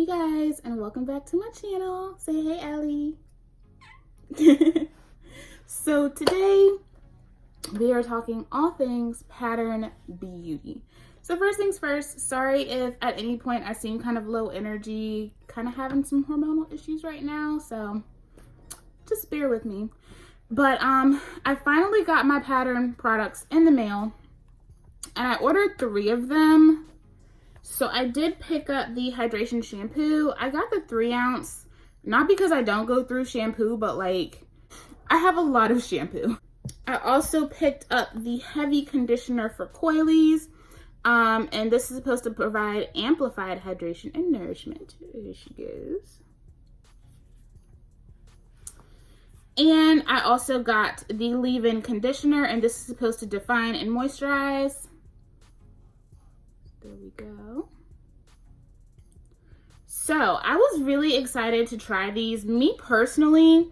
Hey guys, and welcome back to my channel. Say hey, Allie. So today we are talking all things pattern beauty. So first things first, sorry if at any point I seem kind of low energy, kind of having some hormonal issues right now, so just bear with me. But I finally got my pattern products in the mail, and I ordered 3 of them. So I did pick up the hydration shampoo. I got the 3 ounce, not because I don't go through shampoo, but like I have a lot of shampoo. I also picked up the heavy conditioner for Coilies. And this is supposed to provide amplified hydration and nourishment. Here she goes. And I also got the leave-in conditioner, and this is supposed to define and moisturize. There we go. So I was really excited to try these. Me personally,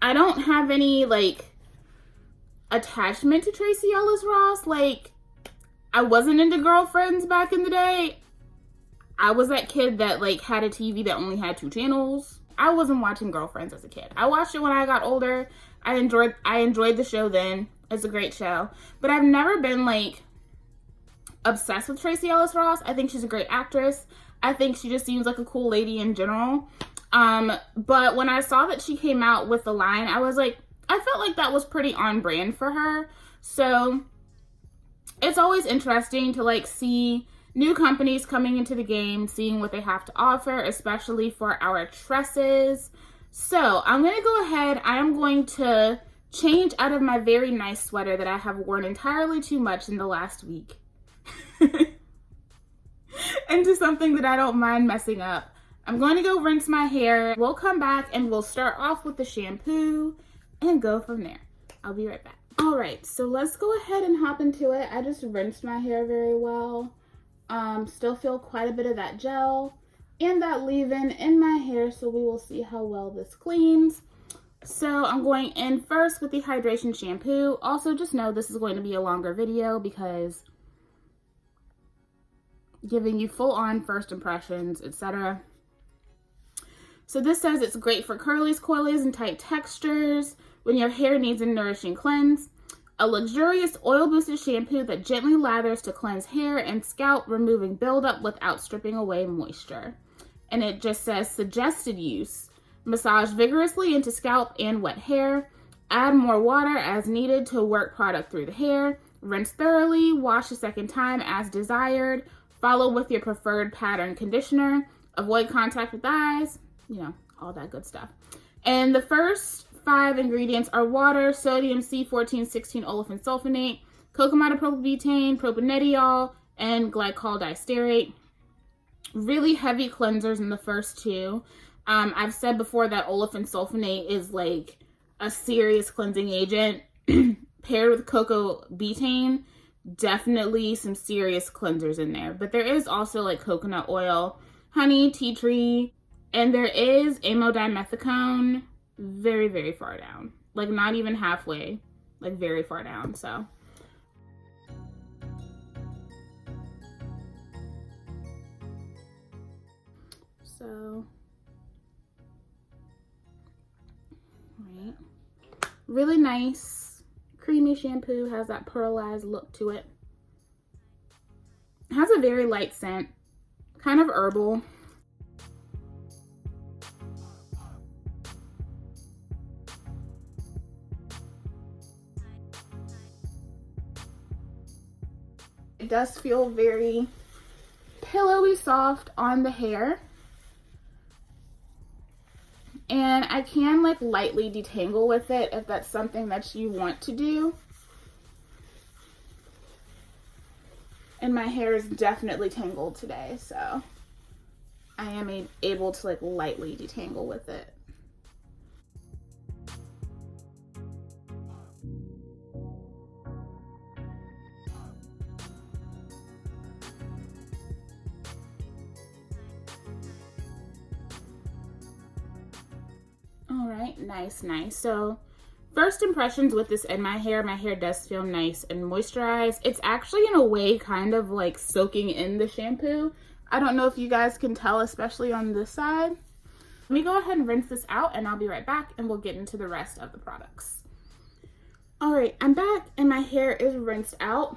I don't have any like attachment to Tracee Ellis Ross. Like, I wasn't into Girlfriends back in the day. I was that kid that like had a TV that only had 2 channels. I wasn't watching Girlfriends as a kid. I watched it when I got older. I enjoyed the show then. It's a great show. But I've never been like obsessed with Tracee Ellis Ross. I think she's a great actress. I think she just seems like a cool lady in general. But when I saw that she came out with the line, I was like, I felt like that was pretty on brand for her. So it's always interesting to like see new companies coming into the game, seeing what they have to offer, especially for our tresses. So I'm going to go ahead. I am going to change out of my very nice sweater that I have worn entirely too much in the last week into something that I don't mind messing up. I'm going to go rinse my hair. We'll come back and we'll start off with the shampoo and go from there. I'll be right back. All right, so let's go ahead and hop into it. I just rinsed my hair very well. Still feel quite a bit of that gel and that leave-in in my hair, so we will see how well this cleans. So I'm going in first with the hydration shampoo. Also, just know this is going to be a longer video because giving you full-on first impressions, etc. So this says it's great for curlies, coilies, and tight textures when your hair needs a nourishing cleanse. A luxurious oil-boosted shampoo that gently lathers to cleanse hair and scalp, removing buildup without stripping away moisture. And it just says suggested use. Massage vigorously into scalp and wet hair. Add more water as needed to work product through the hair. Rinse thoroughly. Wash a second time as desired. Follow with your preferred pattern conditioner. Avoid contact with eyes. You know, all that good stuff. And the first 5 ingredients are water, sodium C14-16 olefin sulfonate, cocamidopropylbutane, propanediol, and glycol distearate. Really heavy cleansers in the first 2. I've said before that olefin sulfonate is like a serious cleansing agent. Paired with cocoa butane, definitely some serious cleansers in there. But there is also like coconut oil, honey, tea tree, and there is amodimethicone very, very far down. Like not even halfway, like very far down, so. Right. Really nice, creamy shampoo, has that pearlized look to it. It has a very light scent, kind of herbal. It does feel very pillowy soft on the hair. And I can like lightly detangle with it if that's something that you want to do. And my hair is definitely tangled today, so I am able to like lightly detangle with it. All right, nice. So first impressions with this in my hair does feel nice and moisturized. It's actually in a way kind of like soaking in the shampoo. I don't know if you guys can tell, especially on this side. Let me go ahead and rinse this out and I'll be right back and we'll get into the rest of the products. All right, I'm back and my hair is rinsed out.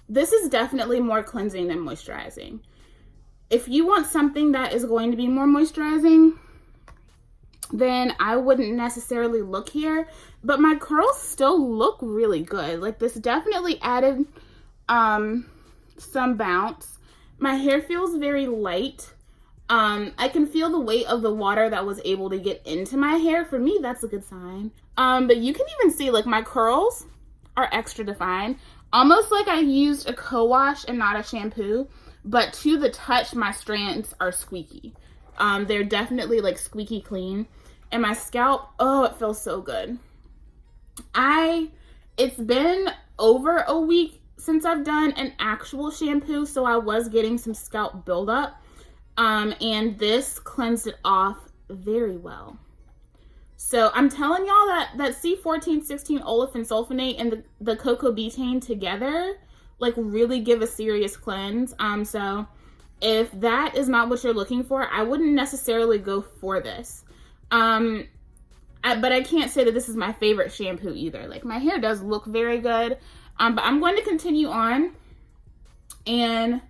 This is definitely more cleansing than moisturizing. If you want something that is going to be more moisturizing, then I wouldn't necessarily look here, but my curls still look really good. Like, this definitely added some bounce. My hair feels very light. I can feel the weight of the water that was able to get into my hair. For me, that's a good sign. But you can even see, like, my curls are extra defined, almost like I used a co-wash and not a shampoo, but to the touch, my strands are squeaky. They're definitely like squeaky clean. And my scalp, oh, it feels so good. It's been over a week since I've done an actual shampoo, so I was getting some scalp buildup. And this cleansed it off very well. So I'm telling y'all that C14-16 olefin sulfonate and the cocoa betaine together, like, really give a serious cleanse. So if that is not what you're looking for, I wouldn't necessarily go for this. But I can't say that this is my favorite shampoo either. Like, my hair does look very good. But I'm going to continue on and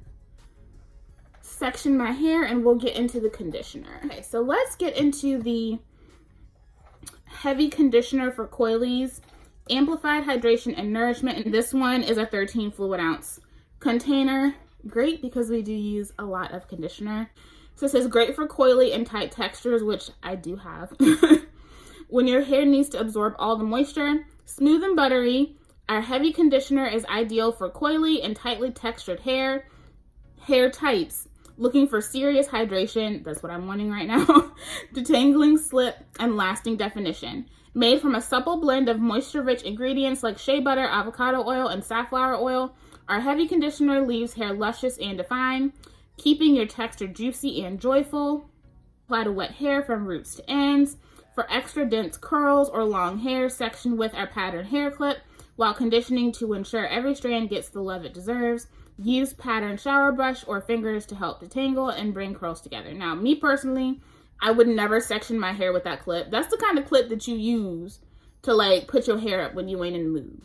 section my hair and we'll get into the conditioner. Okay, so let's get into the heavy conditioner for Coilies, Amplified Hydration and Nourishment. And this one is a 13 fluid ounce container. Great, because we do use a lot of conditioner. So it says great for coily and tight textures, which I do have. When your hair needs to absorb all the moisture, smooth and buttery, our heavy conditioner is ideal for coily and tightly textured hair types looking for serious hydration. That's what I'm wanting right now. Detangling slip and lasting definition. Made from a supple blend of moisture-rich ingredients like shea butter, avocado oil, and safflower oil, our heavy conditioner leaves hair luscious and defined, keeping your texture juicy and joyful. Apply to wet hair from roots to ends. For extra dense curls or long hair, section with our pattern hair clip while conditioning to ensure every strand gets the love it deserves. Use pattern shower brush or fingers to help detangle and bring curls together. Now, me personally, I would never section my hair with that clip. That's the kind of clip that you use to, like, put your hair up when you ain't in the mood.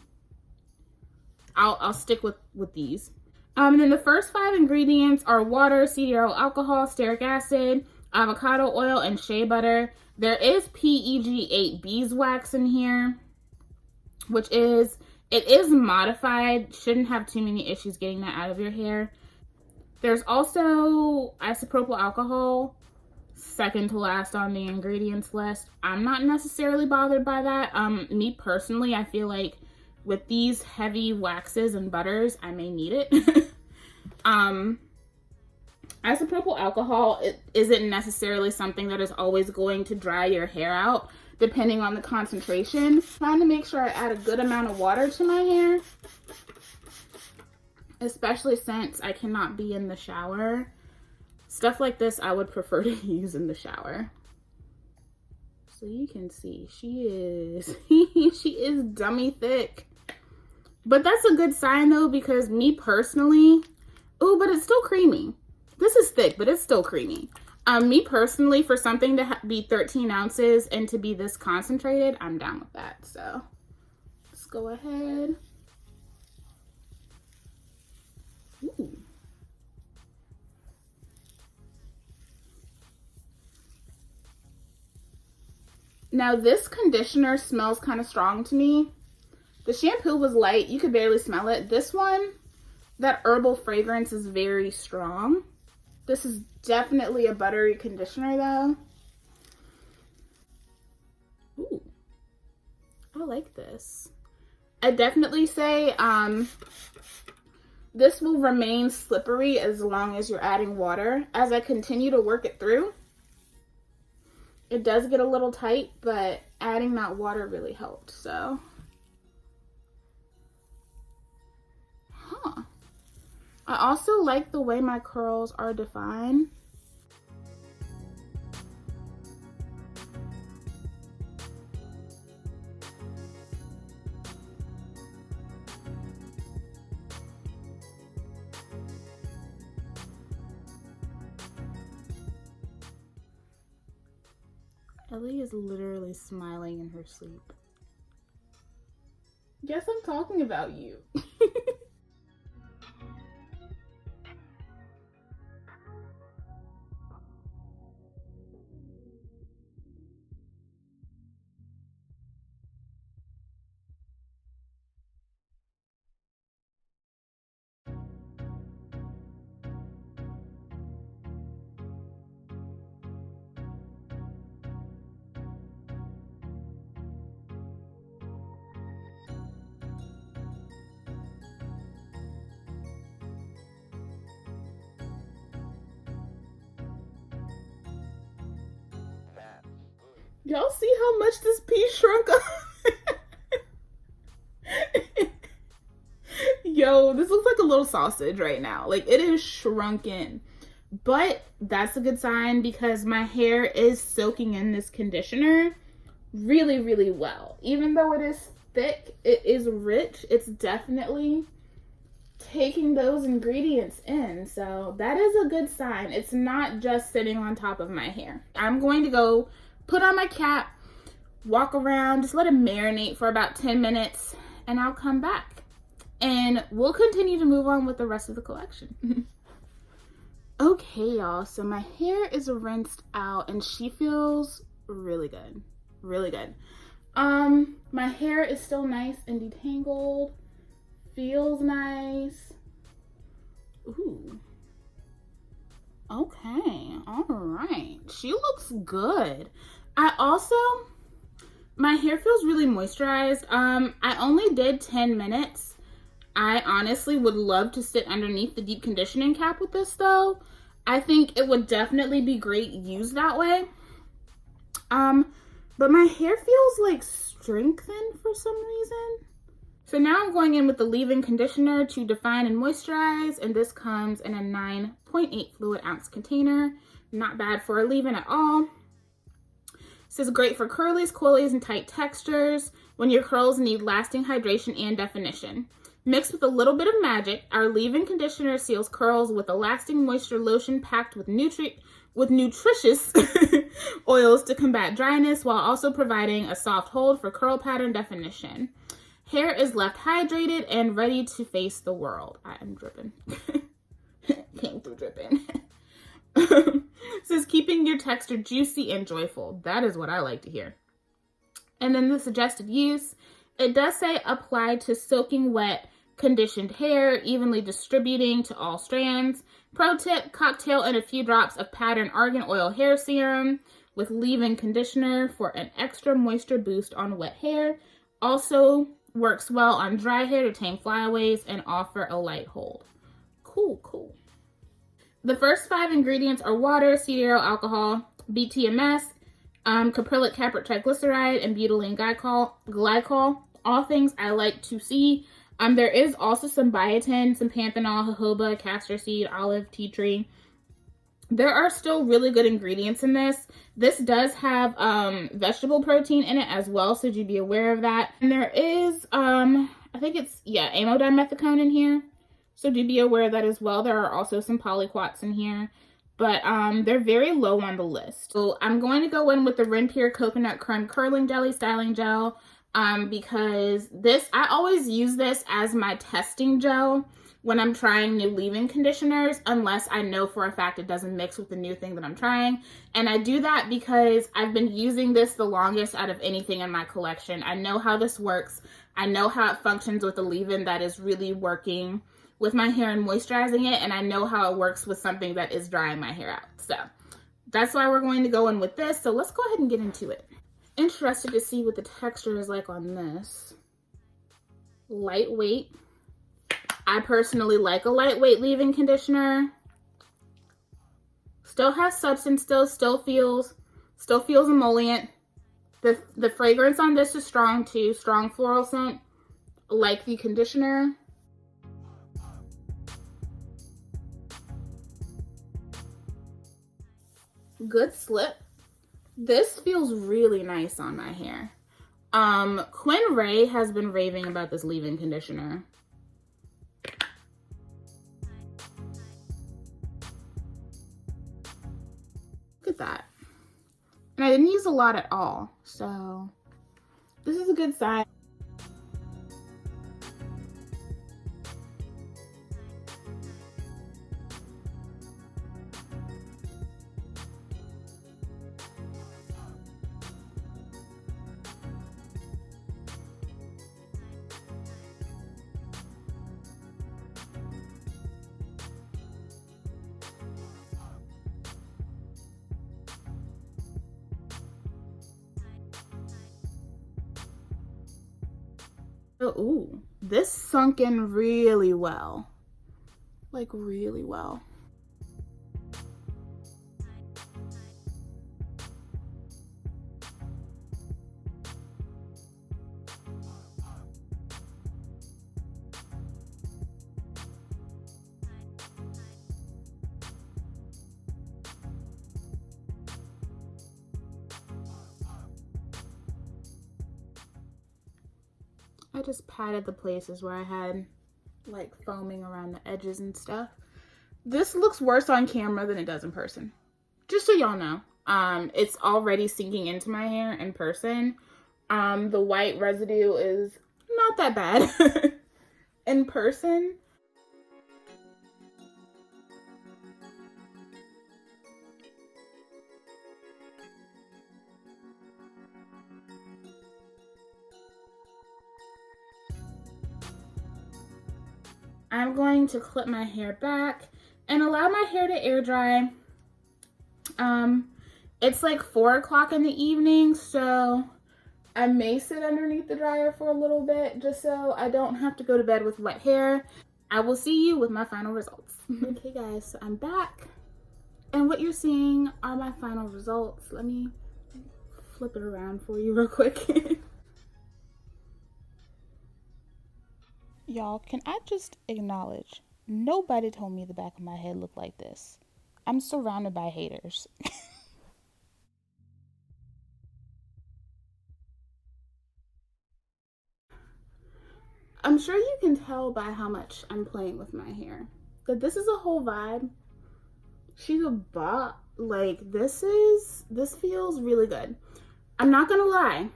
I'll stick with these. And then the first 5 ingredients are water, CDRO alcohol, stearic acid, avocado oil, and shea butter. There is PEG8 beeswax in here, which it is modified. Shouldn't have too many issues getting that out of your hair. There's also isopropyl alcohol, second to last on the ingredients list. I'm not necessarily bothered by that. Me personally, I feel like with these heavy waxes and butters, I may need it. Isopropyl alcohol, it isn't necessarily something that is always going to dry your hair out, depending on the concentration. Trying to make sure I add a good amount of water to my hair, especially since I cannot be in the shower. Stuff like this I would prefer to use in the shower. So you can see she is dummy thick. But that's a good sign though, because me personally, oh, but it's still creamy. This is thick, but it's still creamy. Me personally, for something to be 13 ounces and to be this concentrated, I'm down with that. So let's go ahead. Ooh. Now this conditioner smells kind of strong to me. The shampoo was light, you could barely smell it. This one, that herbal fragrance is very strong. This is definitely a buttery conditioner though. Ooh, I like this. I definitely say this will remain slippery as long as you're adding water. As I continue to work it through, it does get a little tight, but adding that water really helped, so. Huh. I also like the way my curls are defined. Ellie is literally smiling in her sleep. Guess I'm talking about you. Y'all see how much this piece shrunk up? Yo, this looks like a little sausage right now. Like, it is shrunken. But that's a good sign because my hair is soaking in this conditioner really, really well. Even though it is thick, it is rich. It's definitely taking those ingredients in. So that is a good sign. It's not just sitting on top of my hair. I'm going to go put on my cap, walk around, just let it marinate for about 10 minutes, and I'll come back. And we'll continue to move on with the rest of the collection. Okay, y'all, so my hair is rinsed out and she feels really good. Really good. My hair is still nice and detangled. Feels nice. Ooh. Okay, all right. She looks good. My hair feels really moisturized. I only did 10 minutes. I honestly would love to sit underneath the deep conditioning cap with this though. I think it would definitely be great used that way. But my hair feels like strengthened for some reason. So now I'm going in with the leave-in conditioner to define and moisturize, and this comes in a 9.8 fluid ounce container. Not bad for a leave-in at all. This is great for curlies, coilies, and tight textures when your curls need lasting hydration and definition. Mixed with a little bit of magic, our leave-in conditioner seals curls with a lasting moisture lotion packed with nutritious oils to combat dryness while also providing a soft hold for curl pattern definition. Hair is left hydrated and ready to face the world. I am dripping. Came through dripping. Says keeping your texture juicy and joyful. That is what I like to hear. And then the suggested use. It does say apply to soaking wet, conditioned hair, evenly distributing to all strands. Pro tip, cocktail in a few drops of pattern argan oil hair serum with leave-in conditioner for an extra moisture boost on wet hair. Also works well on dry hair to tame flyaways and offer a light hold. Cool, cool. The first 5 ingredients are water, cetyl alcohol, BTMS, caprylic capryl triglyceride, and butylene glycol. All things I like to see. There is also some biotin, some panthenol, jojoba, castor seed, olive, tea tree. There are still really good ingredients in this. This does have vegetable protein in it as well, so you'd be aware of that. And there is, I think it's, amodimethicone in here. So do be aware of that as well. There are also some polyquats in here, but they're very low on the list. So I'm going to go in with the Renpure Coconut Creme Curling Jelly Styling Gel because I always use this as my testing gel when I'm trying new leave-in conditioners, unless I know for a fact it doesn't mix with the new thing that I'm trying. And I do that because I've been using this the longest out of anything in my collection. I know how this works. I know how it functions with the leave-in that is really working with my hair and moisturizing it, and I know how it works with something that is drying my hair out. So that's why we're going to go in with this. So let's go ahead and get into it. Interested to see what the texture is like on this. Lightweight. I personally like a lightweight leave-in conditioner. Still has substance, still feels emollient. The fragrance on this is strong too, strong floral scent, like the conditioner. Good slip. This feels really nice on my hair. Quinn Ray has been raving about this leave-in conditioner. Look at that. And I didn't use a lot at all, so this is a good sign. Ooh, this sunk in really well. Like, really well. I just patted the places where I had like foaming around the edges and stuff. This looks worse on camera than it does in person. Just so y'all know. It's already sinking into my hair in person. The white residue is not that bad in person. I'm going to clip my hair back and allow my hair to air dry. It's like 4 o'clock in the evening, so I may sit underneath the dryer for a little bit just so I don't have to go to bed with wet hair. I will see you with my final results. Okay guys, so I'm back. And what you're seeing are my final results. Let me flip it around for you real quick. Y'all, can I just acknowledge, nobody told me the back of my head looked like this. I'm surrounded by haters. I'm sure you can tell by how much I'm playing with my hair that this is a whole vibe. She's a bop. Like, this feels really good. I'm not gonna lie.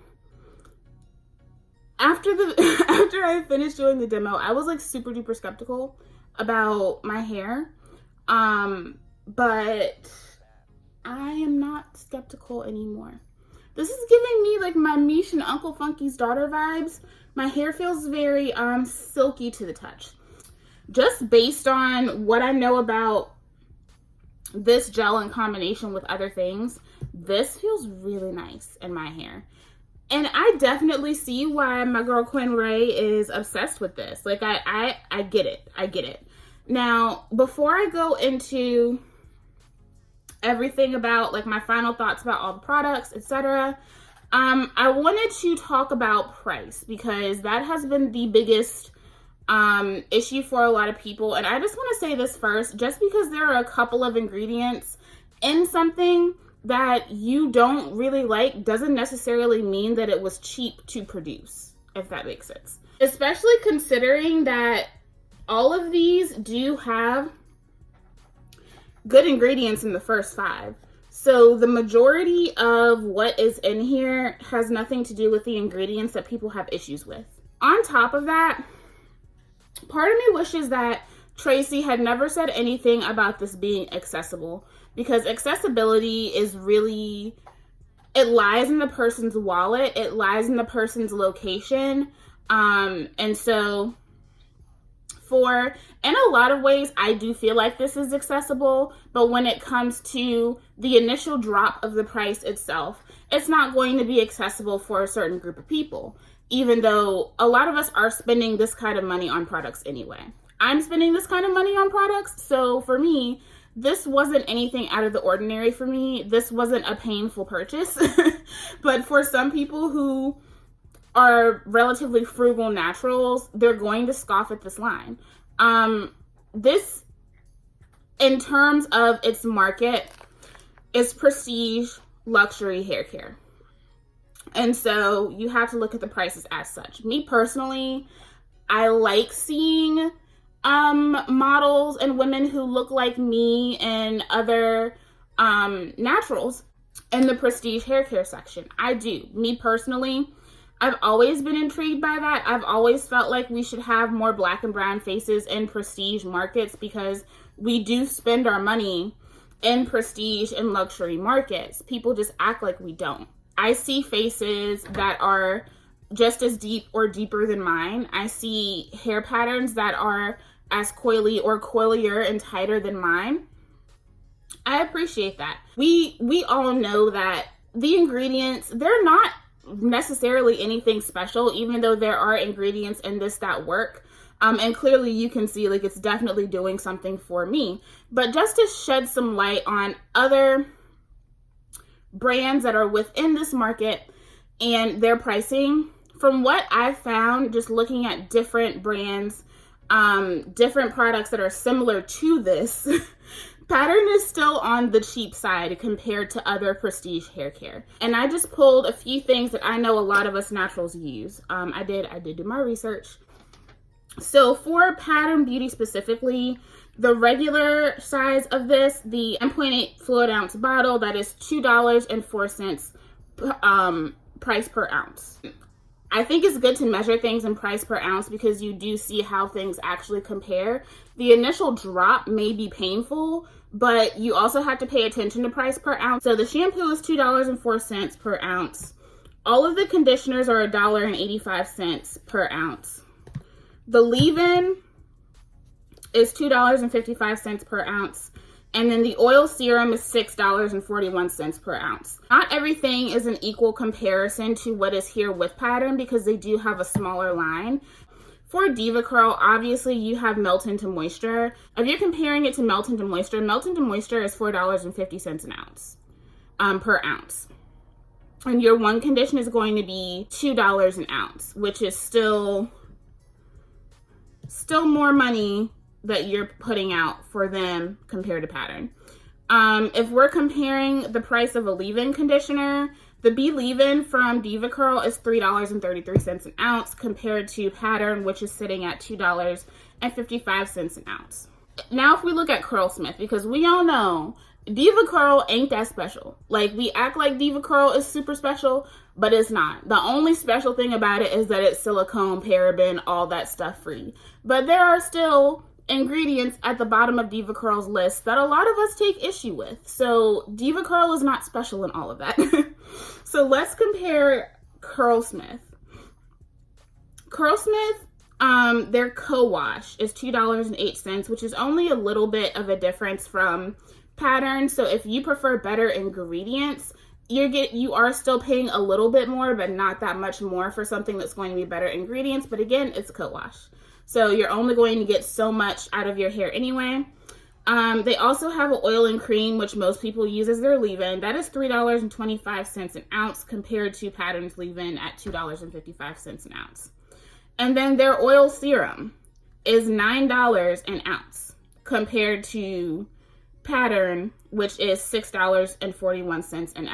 After I finished doing the demo, I was like super duper skeptical about my hair. But I am not skeptical anymore. This is giving me like my Mish and Uncle Funky's daughter vibes. My hair feels very silky to the touch. Just based on what I know about this gel in combination with other things, this feels really nice in my hair. And I definitely see why my girl Quinn Ray is obsessed with this. Like, I get it. I get it. Now, before I go into everything about like my final thoughts about all the products, etc., I wanted to talk about price because that has been the biggest issue for a lot of people. And I just want to say this first, just because there are a couple of ingredients in something that you don't really like doesn't necessarily mean that it was cheap to produce, if that makes sense. Especially considering that all of these do have good ingredients in the first 5. So the majority of what is in here has nothing to do with the ingredients that people have issues with. On top of that, part of me wishes that Tracee had never said anything about this being accessible, because accessibility is really, it lies in the person's wallet, it lies in the person's location. And so in a lot of ways, I do feel like this is accessible, but when it comes to the initial drop of the price itself, it's not going to be accessible for a certain group of people, even though a lot of us are spending this kind of money on products anyway. I'm spending this kind of money on products, so for me, this wasn't anything out of the ordinary for me. This wasn't a painful purchase, but for some people who are relatively frugal naturals, they're going to scoff at this line. This, in terms of its market, is prestige luxury hair care. And so you have to look at the prices as such. Me personally, I like seeing models and women who look like me and other naturals in the prestige hair care section. I do. Me personally, I've always been intrigued by that. I've always felt like we should have more black and brown faces in prestige markets because we do spend our money in prestige and luxury markets. People just act like we don't. I see faces that are just as deep or deeper than mine. I see hair patterns that are as coily or coilier and tighter than mine. I appreciate that. We all know that the ingredients, they're not necessarily anything special, even though there are ingredients in this that work. And clearly you can see like it's definitely doing something for me. But just to shed some light on other brands that are within this market and their pricing, from what I've found, just looking at different brands, different products that are similar to this, Pattern is still on the cheap side compared to other prestige hair care. And I just pulled a few things that I know a lot of us naturals use. I did do my research. So for Pattern Beauty specifically, the regular size of this, the 1.8 fluid ounce bottle, that is $2.04 price per ounce. I think it's good to measure things in price per ounce because you do see how things actually compare. The initial drop may be painful, but you also have to pay attention to price per ounce. So the shampoo is $2.04 per ounce. All of the conditioners are $1.85 per ounce. The leave-in is $2.55 per ounce. And then the oil serum is $6.41 per ounce. Not everything is an equal comparison to what is here with Pattern because they do have a smaller line. For Diva Curl, obviously you have Melt Into Moisture. If you're comparing it to Melt Into Moisture is $4.50 an ounce, per ounce. And your one condition is going to be $2 an ounce, which is still more money that you're putting out for them compared to Pattern. If we're comparing the price of a leave-in conditioner, the Be Leave-In from Diva Curl is $3.33 an ounce compared to Pattern, which is sitting at $2.55 an ounce. Now if we look at Curlsmith, because we all know Diva Curl ain't that special. Like, we act like Diva Curl is super special, but it's not. The only special thing about it is that it's silicone, paraben, all that stuff free. But there are still ingredients at the bottom of Diva Curl's list that a lot of us take issue with. So Diva Curl is not special in all of that. So let's compare Curlsmith. Curlsmith, their co-wash is $2.08, which is only a little bit of a difference from Pattern. So if you prefer better ingredients, you are still paying a little bit more, but not that much more for something that's going to be better ingredients. But again, it's co-wash. So you're only going to get so much out of your hair anyway. They also have an oil and cream, which most people use as their leave-in. That is $3.25 an ounce compared to Pattern's leave-in at $2.55 an ounce. And then their oil serum is $9 an ounce compared to Pattern, which is $6.41 an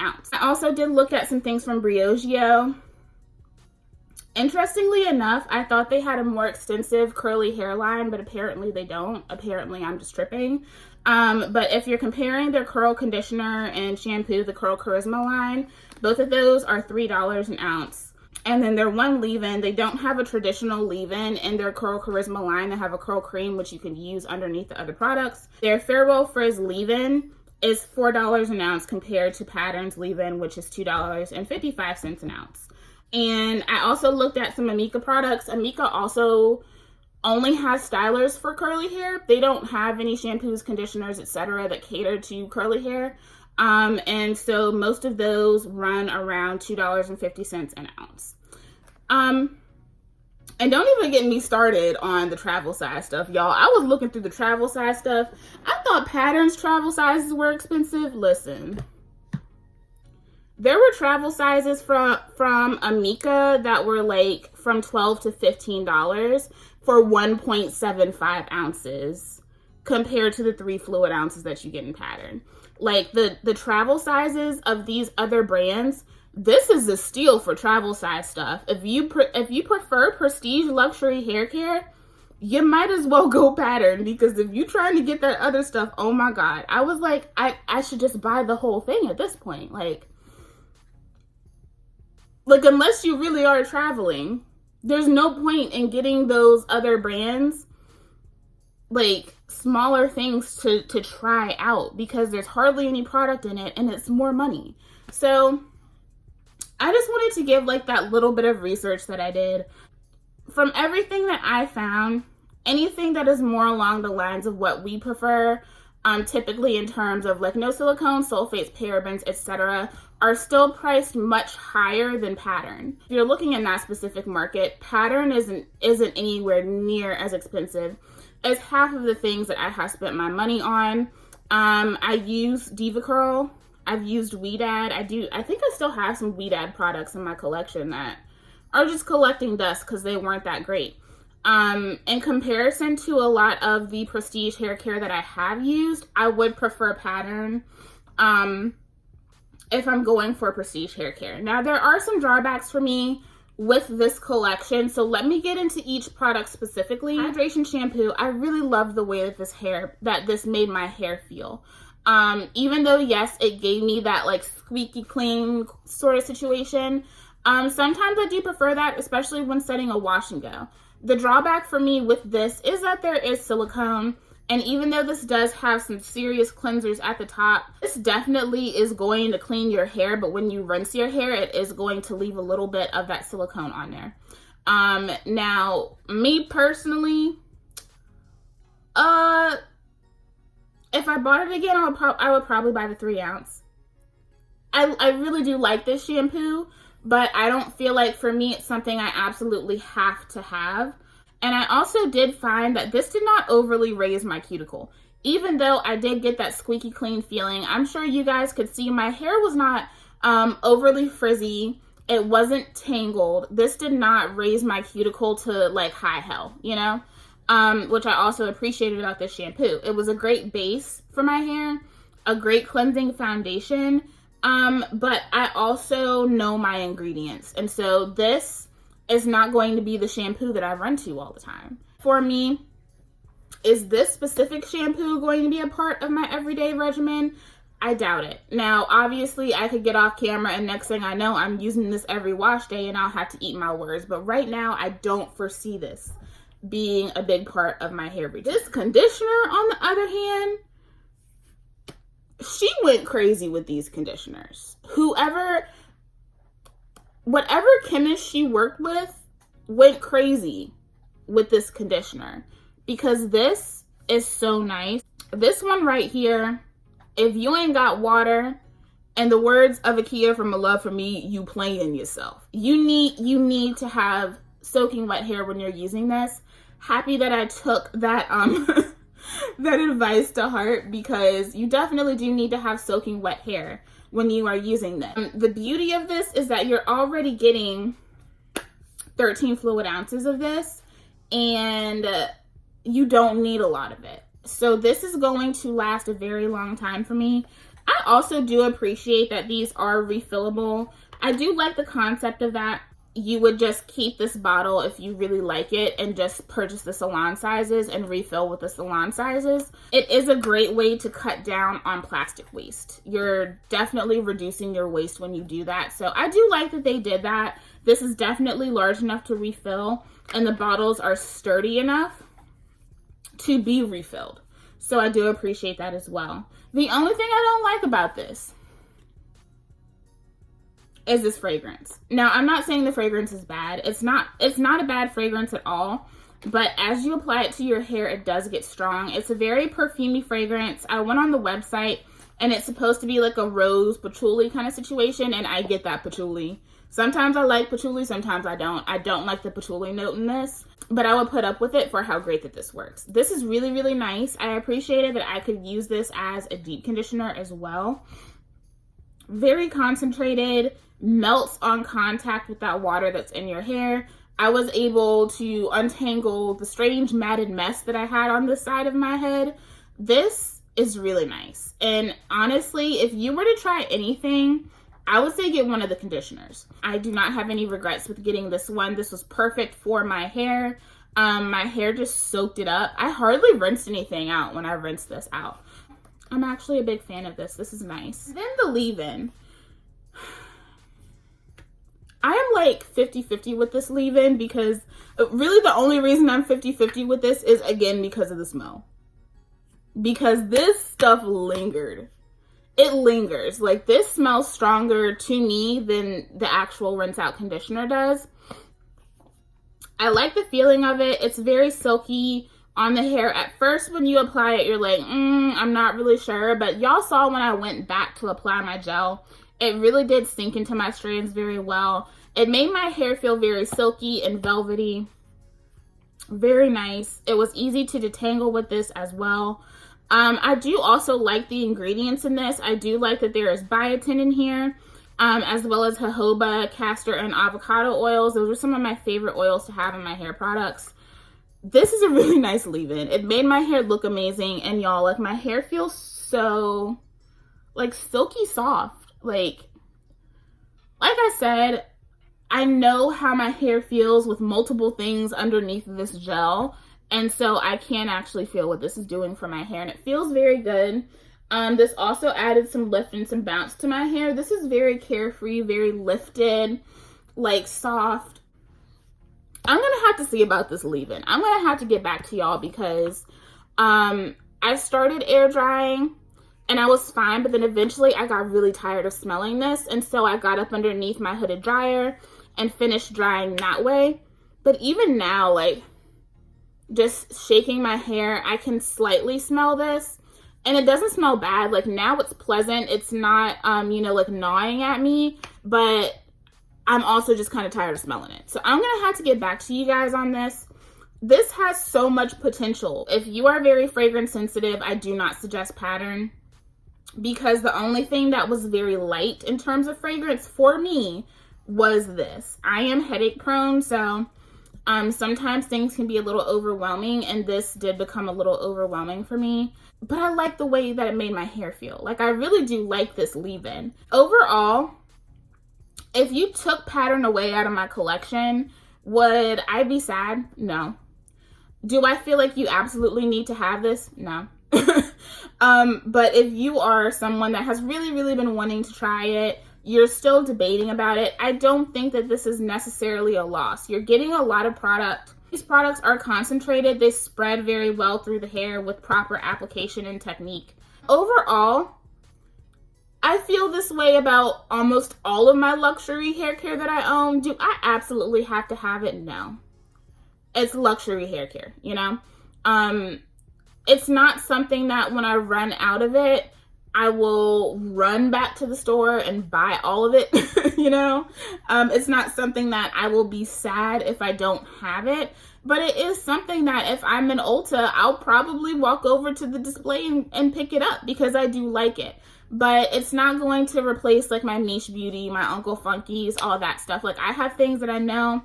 ounce. I also did look at some things from Briogeo. Interestingly enough, I thought they had a more extensive curly hairline, but apparently they don't. Apparently I'm just tripping. But if you're comparing their curl conditioner and shampoo, the Curl Charisma line, both of those are $3 an ounce. And then their one leave-in, they don't have a traditional leave-in in their Curl Charisma line. They have a curl cream, which you can use underneath the other products. Their Farewell Frizz leave-in is $4 an ounce compared to Pattern's leave-in, which is $2.55 an ounce. And I also looked at some Amika products. Amika also only has stylers for curly hair. They don't have any shampoos, conditioners, etc. that cater to curly hair. And so most of those run around $2.50 an ounce. And don't even get me started on the travel size stuff, y'all. I was looking through the travel size stuff. I thought Pattern's travel sizes were expensive. Listen. There were travel sizes from Amika that were like from $12 to $15 for 1.75 ounces compared to the 3 fluid ounces that you get in Pattern. Like the travel sizes of these other brands, this is a steal for travel size stuff. If you prefer prestige luxury hair care, you might as well go pattern, because if you're trying to get that other stuff, oh my God. I was like, I should just buy the whole thing at this point. Like unless you really are traveling, there's no point in getting those other brands, like smaller things to try out, because there's hardly any product in it and it's more money. So I just wanted to give like that little bit of research that I did. From everything that I found, anything that is more along the lines of what we prefer, typically in terms of like no silicone, sulfates, parabens, etc., are still priced much higher than pattern. If you're looking in that specific market, pattern isn't anywhere near as expensive as half of the things that I have spent my money on. I use Diva Curl. I've used Weedad. I think I still have some Weedad products in my collection that are just collecting dust because they weren't that great. In comparison to a lot of the prestige hair care that I have used, I would prefer pattern if I'm going for prestige hair care. Now, there are some drawbacks for me with this collection, so let me get into each product specifically. Hydration shampoo, I really love the way that this made my hair feel. Even though, yes, it gave me that like squeaky clean sort of situation, sometimes I do prefer that, especially when setting a wash and go. The drawback for me with this is that there is silicone, and even though this does have some serious cleansers at the top, this definitely is going to clean your hair, but when you rinse your hair, it is going to leave a little bit of that silicone on there. Now, me personally, if I bought it again, I would probably buy the 3 ounce. I really do like this shampoo, but I don't feel like for me it's something I absolutely have to have. And I also did find that this did not overly raise my cuticle. Even though I did get that squeaky clean feeling, I'm sure you guys could see my hair was not overly frizzy. It wasn't tangled. This did not raise my cuticle to like high hell, you know? Which I also appreciated about this shampoo. It was a great base for my hair, a great cleansing foundation, but I also know my ingredients. And so this is not going to be the shampoo that I run to all the time. For me, is this specific shampoo going to be a part of my everyday regimen? I doubt it. Now, obviously, I could get off camera and next thing I know, I'm using this every wash day and I'll have to eat my words. But right now, I don't foresee this being a big part of my hair routine. This conditioner, on the other hand, she went crazy with these conditioners. Whatever chemist she worked with went crazy with this conditioner, because this is so nice. This one right here, if you ain't got water, in the words of Akia from A Love For Me, you playing yourself. You need to have soaking wet hair when you're using this. Happy that I took that that advice to heart, because you definitely do need to have soaking wet hair when you are using this. The beauty of this is that you're already getting 13 fluid ounces of this, and you don't need a lot of it. So this is going to last a very long time for me. I also do appreciate that these are refillable. I do like the concept of that. You would just keep this bottle if you really like it and just purchase the salon sizes and refill with the salon sizes. It is a great way to cut down on plastic waste. You're definitely reducing your waste when you do that. So I do like that they did that. This is definitely large enough to refill, and the bottles are sturdy enough to be refilled. So I do appreciate that as well. The only thing I don't like about this is this fragrance. Now, I'm not saying the fragrance is bad. It's not a bad fragrance at all, but as you apply it to your hair, it does get strong. It's a very perfumey fragrance. I went on the website and it's supposed to be like a rose patchouli kind of situation, and I get that patchouli. Sometimes I like patchouli, sometimes I don't. I don't like the patchouli note in this, but I would put up with it for how great that this works. This is really, really nice. I appreciated that I could use this as a deep conditioner as well. Very concentrated, melts on contact with that water that's in your hair. I was able to untangle the strange matted mess that I had on this side of my head. This is really nice. And honestly, if you were to try anything, I would say get one of the conditioners. I do not have any regrets with getting this one. This was perfect for my hair. My hair just soaked it up. I hardly rinsed anything out when I rinsed this out. I'm actually a big fan of this. This is nice. Then the leave-in. I am like 50-50 with this leave-in because really the only reason I'm 50-50 with this is, again, because of the smell. Because this stuff lingered. It lingers. Like, this smells stronger to me than the actual rinse out conditioner does. I like the feeling of it. It's very silky on the hair. At first, when you apply it, you're like, I'm not really sure. But y'all saw when I went back to apply my gel, it really did sink into my strands very well. It made my hair feel very silky and velvety. Very nice. It was easy to detangle with this as well. I do also like the ingredients in this. I do like that there is biotin in here, as well as jojoba, castor, and avocado oils. Those are some of my favorite oils to have in my hair products. This is a really nice leave-in. It made my hair look amazing, and y'all, like, my hair feels so, like, silky soft. Like I said, I know how my hair feels with multiple things underneath this gel. And so I can actually feel what this is doing for my hair, and it feels very good. This also added some lift and some bounce to my hair. This is very carefree, very lifted, like soft. I'm going to have to see about this leave-in. I'm going to have to get back to y'all because I started air drying and I was fine, but then eventually I got really tired of smelling this. And so I got up underneath my hooded dryer and finished drying that way. But even now, like, just shaking my hair, I can slightly smell this, and it doesn't smell bad. Like, now it's pleasant. It's not, you know, like, gnawing at me, but I'm also just kind of tired of smelling it. So I'm going to have to get back to you guys on this. This has so much potential. If you are very fragrance sensitive, I do not suggest Pattern, because the only thing that was very light in terms of fragrance for me was this. I am headache prone, so sometimes things can be a little overwhelming, and this did become a little overwhelming for me. But I like the way that it made my hair feel. Like, I really do like this leave-in. Overall, if you took Pattern away out of my collection, would I be sad? No. Do I feel like you absolutely need to have this? No. But if you are someone that has really, really been wanting to try it, you're still debating about it, I don't think that this is necessarily a loss. You're getting a lot of product. These products are concentrated. They spread very well through the hair with proper application and technique. Overall, I feel this way about almost all of my luxury hair care that I own. Do I absolutely have to have it? No. It's luxury hair care, you know? It's not something that when I run out of it, I will run back to the store and buy all of it, you know? It's not something that I will be sad if I don't have it, but it is something that if I'm in Ulta, I'll probably walk over to the display and pick it up because I do like it. But it's not going to replace, like, my Niche Beauty, my Uncle Funky's, all that stuff. Like, I have things that I know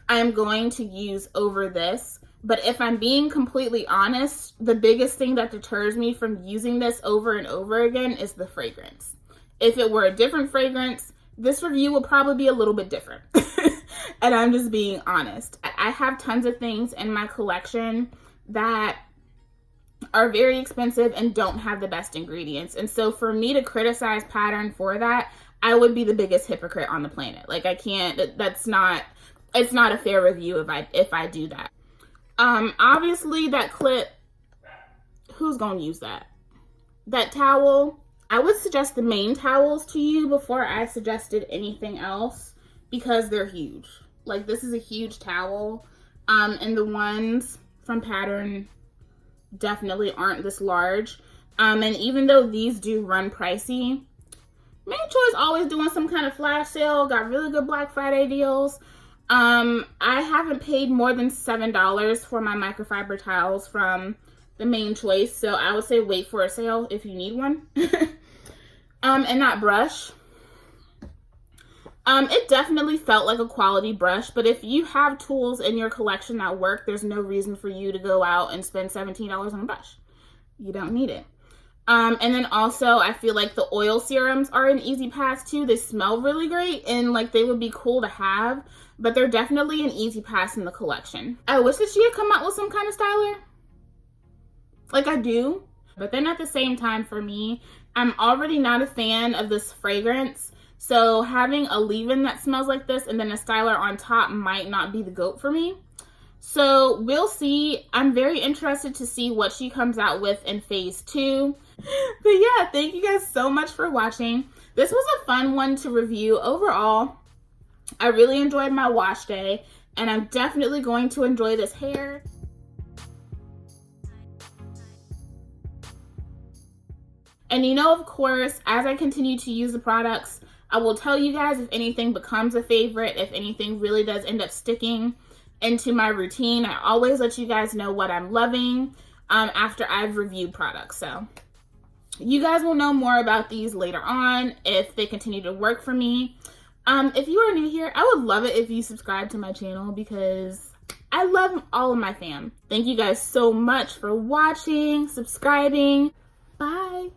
I'm going to use over this. But if I'm being completely honest, the biggest thing that deters me from using this over and over again is the fragrance. If it were a different fragrance, this review would probably be a little bit different. And I'm just being honest. I have tons of things in my collection that are very expensive and don't have the best ingredients. And so for me to criticize Pattern for that, I would be the biggest hypocrite on the planet. Like, I can't, it's not a fair review if I do that. Obviously that clip, who's gonna use that? That towel, I would suggest the main towels to you before I suggested anything else because they're huge. Like, this is a huge towel, and the ones from Pattern definitely aren't this large. And even though these do run pricey, Made Choice always doing some kind of flash sale, got really good Black Friday deals. I haven't paid more than $7 for my microfiber towels from the Main Choice, so I would say wait for a sale if you need one. And that brush, it definitely felt like a quality brush, but if you have tools in your collection that work, there's no reason for you to go out and spend $17 on a brush. You don't need it. And then also I feel like the oil serums are an easy pass too. They smell really great and like they would be cool to have, but they're definitely an easy pass in the collection. I wish that she had come out with some kind of styler. Like I do. But then at the same time, for me, I'm already not a fan of this fragrance. So having a leave-in that smells like this and then a styler on top might not be the GOAT for me. So we'll see. I'm very interested to see what she comes out with in phase 2. But yeah, thank you guys so much for watching. This was a fun one to review overall. I really enjoyed my wash day, and I'm definitely going to enjoy this hair. And you know, of course, as I continue to use the products, I will tell you guys if anything becomes a favorite, if anything really does end up sticking into my routine. I always let you guys know what I'm loving after I've reviewed products. So you guys will know more about these later on if they continue to work for me. If you are new here, I would love it if you subscribe to my channel because I love all of my fam. Thank you guys so much for watching, subscribing. Bye.